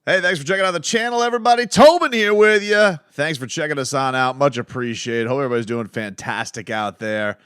Hey, thanks for checking out the channel, everybody. Tobin here with you. Thanks for checking us on out. Much appreciated. Hope everybody's doing fantastic out there.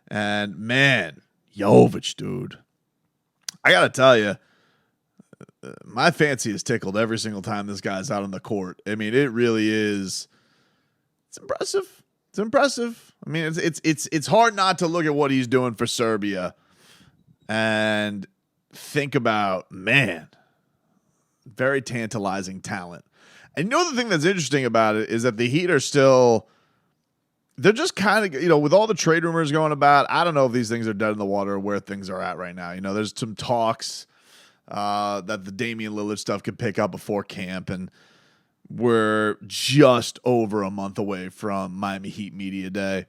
And, man, Jovic, dude. I got to tell you, my fancy is tickled every single time this guy's out on the court. I mean, it really is. It's impressive. It's impressive. I mean, it's hard not to look at what he's doing for Serbia and think about, man, very tantalizing talent. And you know the thing that's interesting about it is that the Heat are still, they're just kind of, with all the trade rumors going about, I don't know if these things are dead in the water or where things are at right now. There's some talks that the Damian Lillard stuff could pick up before camp, and we're just over a month away from Miami Heat Media Day.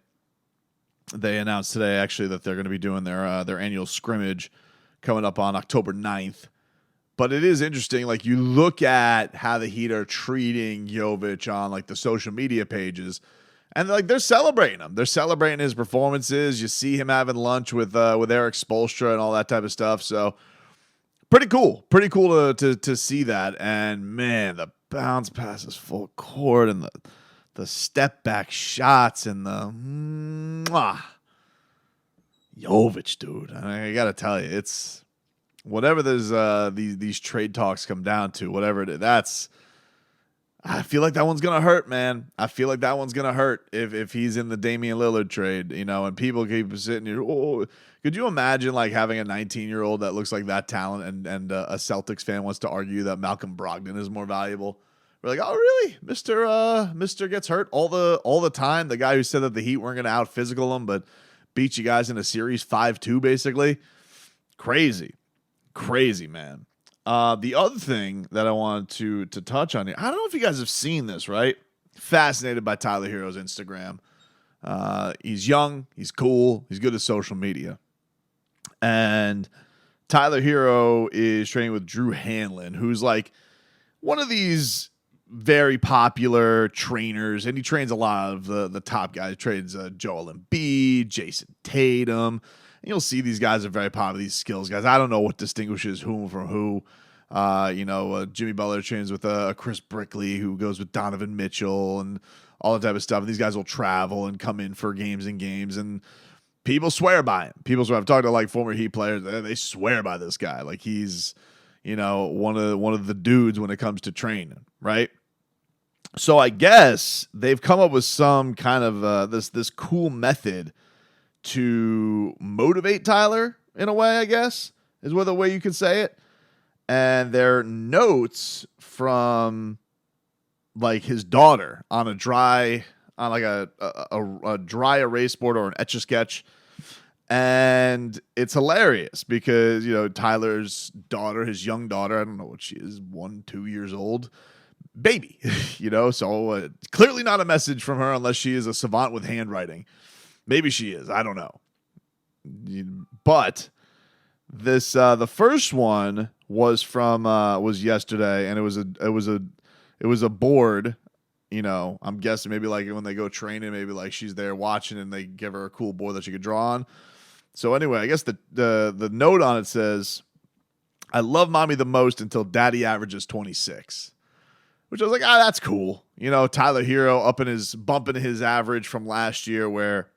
They announced today, actually, that they're going to be doing their annual scrimmage coming up on October 9th. But it is interesting, like, you look at how the Heat are treating Jovic on, like, the social media pages, and, like, they're celebrating him. They're celebrating his performances. You see him having lunch with Eric Spoelstra and all that type of stuff. So, pretty cool. Pretty cool to see that. And, man, the bounce passes full court and the step-back shots and the Jovic, dude. I got to tell you, it's whatever these trade talks come down to, whatever it is, I feel like that one's going to hurt, man. I feel like that one's going to hurt if he's in the Damian Lillard trade, and people keep sitting here. Oh, could you imagine, like, having a 19-year-old that looks like that talent and a Celtics fan wants to argue that Malcolm Brogdon is more valuable? We're like, oh, really? Mr. gets hurt all the time. The guy who said that the Heat weren't going to out-physical him but beat you guys in a series 5-2, basically. Crazy, man. The other thing that I wanted to touch on here, I don't know if you guys have seen this, right? Fascinated by Tyler Herro's Instagram. He's young, he's cool, he's good at social media. And Tyler Herro is training with Drew Hanlon, who's like one of these very popular trainers, and he trains a lot of the top guys. He trains Joel Embiid, Jason Tatum. And you'll see these guys are very popular, these skills guys. I don't know what distinguishes whom from who. Jimmy Butler trains with Chris Brickley, who goes with Donovan Mitchell and all that type of stuff. And these guys will travel and come in for games, and people swear by him. I've talked to like former Heat players, they swear by this guy. Like he's, one of the dudes when it comes to training, right? So I guess they've come up with some kind of this cool method to motivate Tyler in a way, I guess, is the way you could say it. And they're notes from like his daughter on a dry erase board or an Etch-a-Sketch. And it's hilarious because, Tyler's daughter, his young daughter, I don't know what she is, 1-2 years old, baby, so clearly not a message from her unless she is a savant with handwriting. Maybe she is. I don't know. But this the first one was yesterday, and it was a board. I'm guessing maybe like when they go training, maybe like she's there watching, and they give her a cool board that she could draw on. So anyway, I guess the note on it says, "I love mommy the most until daddy averages 26." Which I was like, that's cool. Tyler Herro bumping his average from last year, where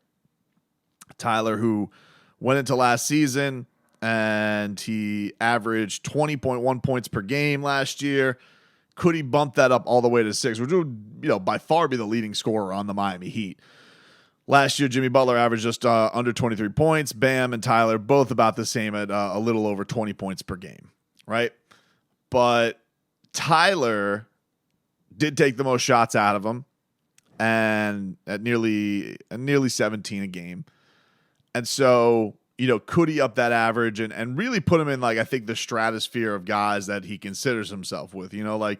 Tyler, who went into last season and he averaged 20.1 points per game last year, could he bump that up all the way to 6, which would, by far be the leading scorer on the Miami Heat. Last year, Jimmy Butler averaged just under 23 points. Bam and Tyler both about the same at a little over 20 points per game, right? But Tyler did take the most shots out of him, and at nearly 17 a game. And so, could he up that average and really put him in, like, I think the stratosphere of guys that he considers himself with, like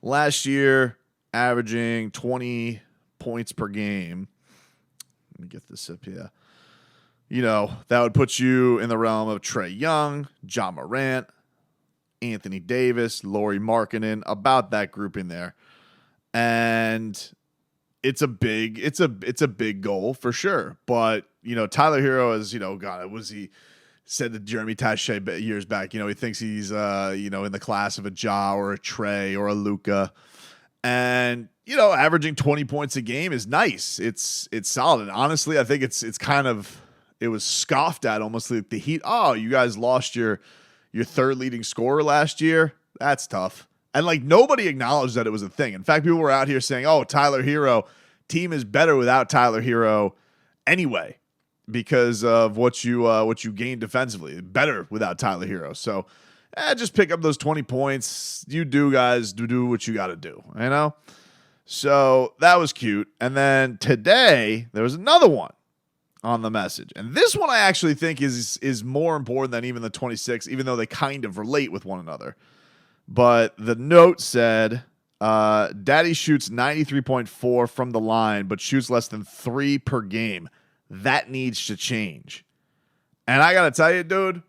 last year averaging 20 points per game. Let me get this up here. That would put you in the realm of Trae Young, Ja Morant, Anthony Davis, Lauri Markkanen, about that grouping there. And it's a big goal for sure. But, Tyler Herro is, God, was he said to Jeremy Taché years back, he thinks he's, in the class of a Ja or a Trey or a Luka. And, averaging 20 points a game is nice. It's solid. And honestly, I think it was scoffed at almost like the Heat. Oh, you guys lost your third leading scorer last year. That's tough. And nobody acknowledged that it was a thing. In fact, people were out here saying, oh, Tyler Herro, team is better without Tyler Herro anyway, because of what you gained defensively. Better without Tyler Herro. So just pick up those 20 points. You guys do what you got to do, So that was cute. And then today there was another one on the message. And this one I actually think is more important than even the 26, even though they kind of relate with one another. But the note said, Daddy shoots 93.4 from the line, but shoots less than 3 per game. That needs to change. And I got to tell you, dude,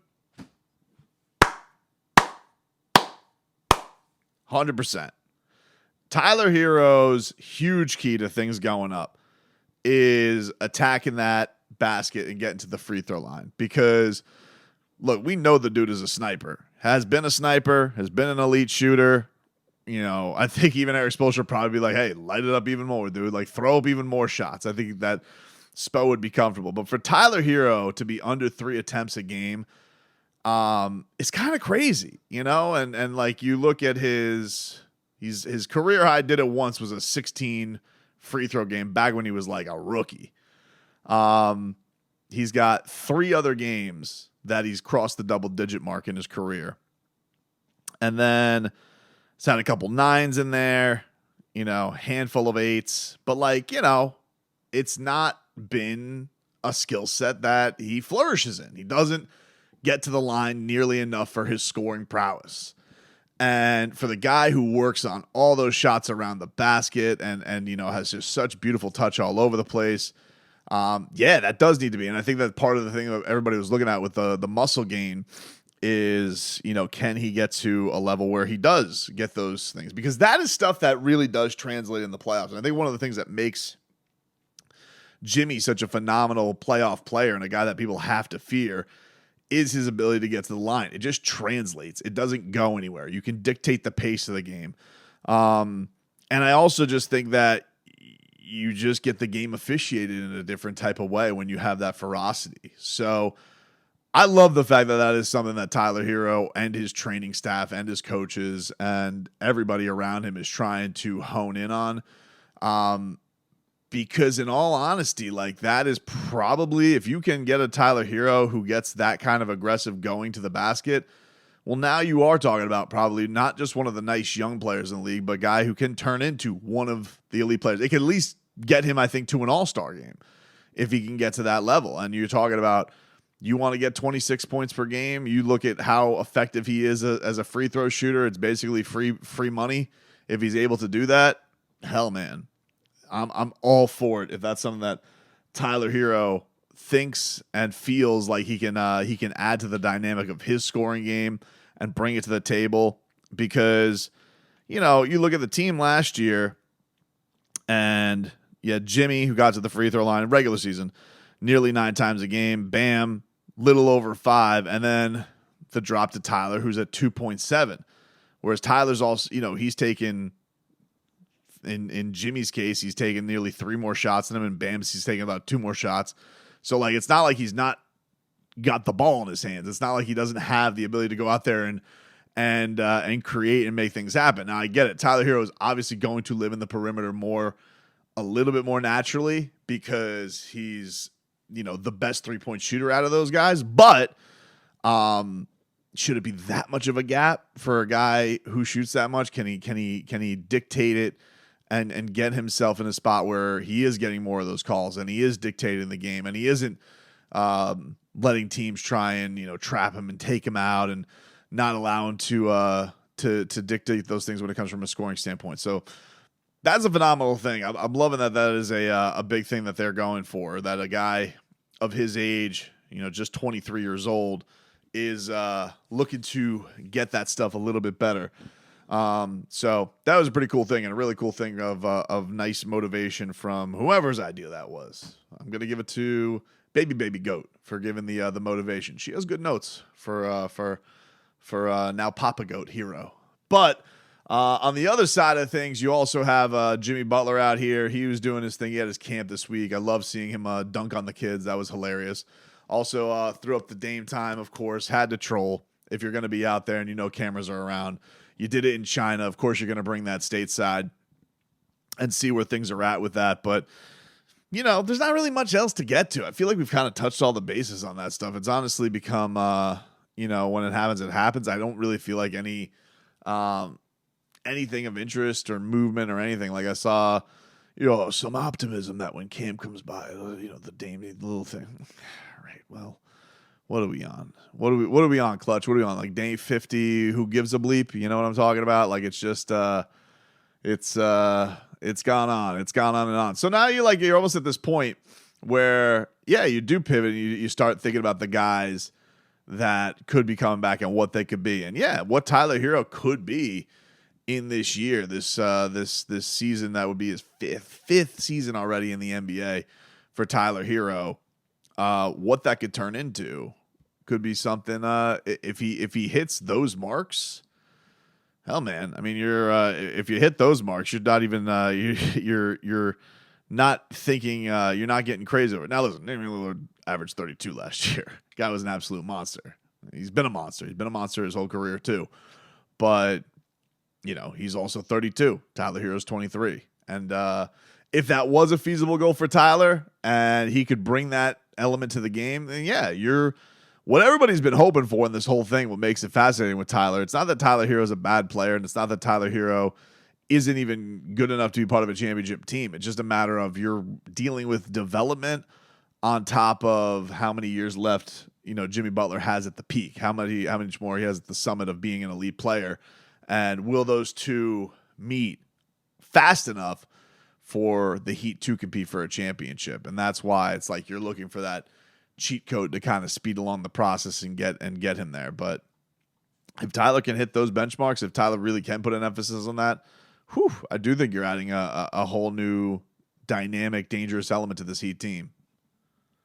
100%. Tyler Herro's huge key to things going up is attacking that basket and getting to the free throw line. Because, look, we know the dude is a sniper. Has been a sniper, has been an elite shooter. I think even Eric Spoelstra would probably be like, hey, light it up even more, dude. Throw up even more shots. I think that Spo would be comfortable. But for Tyler Herro to be under 3 attempts a game, it's kind of crazy, And you look at his career high, did it once, was a 16 free throw game back when he was a rookie. He's got 3 other games that he's crossed the double-digit mark in his career. And then he's had a couple 9s in there, handful of 8s. But, it's not been a skill set that he flourishes in. He doesn't get to the line nearly enough for his scoring prowess. And for the guy who works on all those shots around the basket and has just such beautiful touch all over the place, that does need to be. And I think that part of the thing that everybody was looking at with the muscle gain is, can he get to a level where he does get those things? Because that is stuff that really does translate in the playoffs. And I think one of the things that makes Jimmy such a phenomenal playoff player and a guy that people have to fear is his ability to get to the line. It just translates. It doesn't go anywhere. You can dictate the pace of the game. And I also just think that you just get the game officiated in a different type of way when you have that ferocity. So I love the fact that that is something that Tyler Herro and his training staff and his coaches and everybody around him is trying to hone in on. Because in all honesty, that is probably, if you can get a Tyler Herro who gets that kind of aggressive going to the basket, well, now you are talking about probably not just one of the nice young players in the league, but a guy who can turn into one of the elite players. It can at least get him, I think, to an all-star game if he can get to that level. And you're talking about, you want to get 26 points per game. You look at how effective he is as a free throw shooter. It's basically free money. If he's able to do that, hell, man, I'm all for it. If that's something that Tyler Herro thinks and feels like he can add to the dynamic of his scoring game and bring it to the table. Because, you look at the team last year and Jimmy, who got to the free throw line in regular season nearly 9 times a game, Bam, little over 5, and then the drop to Tyler, who's at 2.7. Whereas Tyler's also, he's taken, in Jimmy's case, he's taken nearly 3 more shots than him, and Bam's he's taken about 2 more shots. So it's not like he's not got the ball in his hands. It's not like he doesn't have the ability to go out there and create and make things happen. Now I get it. Tyler Herro is obviously going to live in the perimeter a little bit more naturally because he's, the best 3-point shooter out of those guys. But should it be that much of a gap for a guy who shoots that much? Can he dictate it and get himself in a spot where he is getting more of those calls and he is dictating the game and he isn't letting teams try and trap him and take him out and not allow him to dictate those things when it comes from a scoring standpoint. So that's a phenomenal thing. I'm loving that is a big thing that they're going for, that a guy of his age, just 23 years old, is looking to get that stuff a little bit better. So that was a pretty cool thing and a really cool thing of nice motivation from whoever's idea that was. I'm going to give it to baby goat for giving the motivation. She has good notes for now Papa Goat Herro. But on the other side of things, you also have Jimmy Butler out here. He was doing his thing. He had his camp this week. I love seeing him dunk on the kids. That was hilarious. Also threw up the Dame time, of course. Had to troll if you're going to be out there and you know cameras are around. You did it in China. Of course, you're going to bring that stateside and see where things are at with that. But, you know, there's not really much else to get to. I feel like we've kind of touched all the bases on that stuff. It's honestly become, you know, when it happens, it happens. I don't really feel like anything of interest or movement or anything. Like I saw, you know, some optimism that when Cam comes by, you know, the Dame, the little thing. Right. Well, what are we on? What are we on, Clutch? What are we on? Like Dame 50, who gives a bleep? You know what I'm talking about? Like it's just it's gone on. It's gone on and on. So now you're almost at this point where, yeah, you do pivot and you start thinking about the guys that could be coming back and what they could be. And yeah, what Tyler Herro could be in this year, this season. That would be his fifth season already in the NBA for Tyler Herro. What that could turn into could be something. If he hits those marks, hell, man. I mean, if you hit those marks, you're not even you're not thinking, you're not getting crazy over it. Now listen, Damian Lillard averaged 32 last year. Guy was an absolute monster. He's been a monster. He's been a monster his whole career too. But you know, he's also 32. Tyler Herro's 23. And if that was a feasible goal for Tyler and he could bring that element to the game, then yeah, you're what everybody's been hoping for in this whole thing. What makes it fascinating with Tyler, it's not that Tyler Herro is a bad player, and it's not that Tyler Herro isn't even good enough to be part of a championship team. It's just a matter of you're dealing with development on top of how many years left, you know, Jimmy Butler has at the peak, how much more he has at the summit of being an elite player. And will those two meet fast enough for the Heat to compete for a championship? And that's why it's like you're looking for that cheat code to kind of speed along the process and get him there. But if Tyler can hit those benchmarks, if Tyler really can put an emphasis on that, I do think you're adding a whole new dynamic, dangerous element to this Heat team.